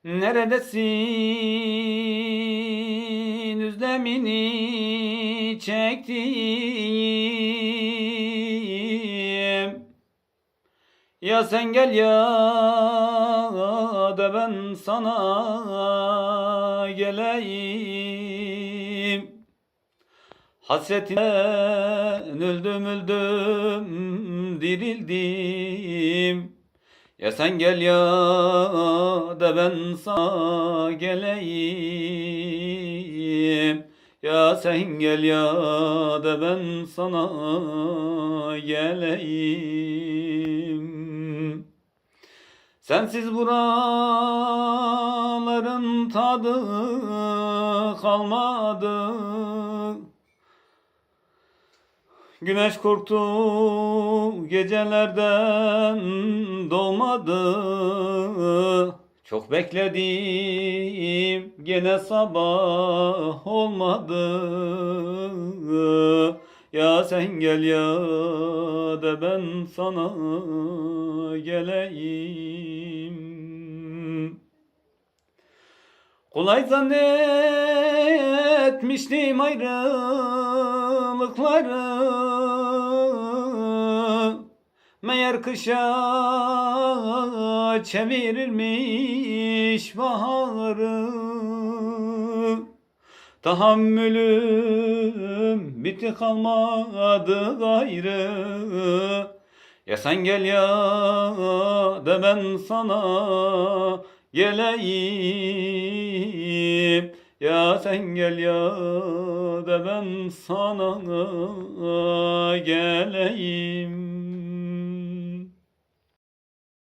Neredesin özlemini çektiğim? Ya sen gel ya da ben sana geleyim. Hasretinden öldüm dirildim. Ya sen gel ya da ben sana geleyim. Ya sen gel ya da ben sana geleyim. Sensiz buraların tadı kalmadı. Güneş korktu gecelerden doğmadı. Çok bekledim gene sabah olmadı. Ya sen gel ya da ben sana geleyim. Kolay zannetmiştim ayrılıkları, meğer kışa çevirirmiş baharı. Tahammülüm bitti kalmadı gayrı. Ya sen gel ya da ben sana geleyim. Ya sen gel ya da ben sana geleyim.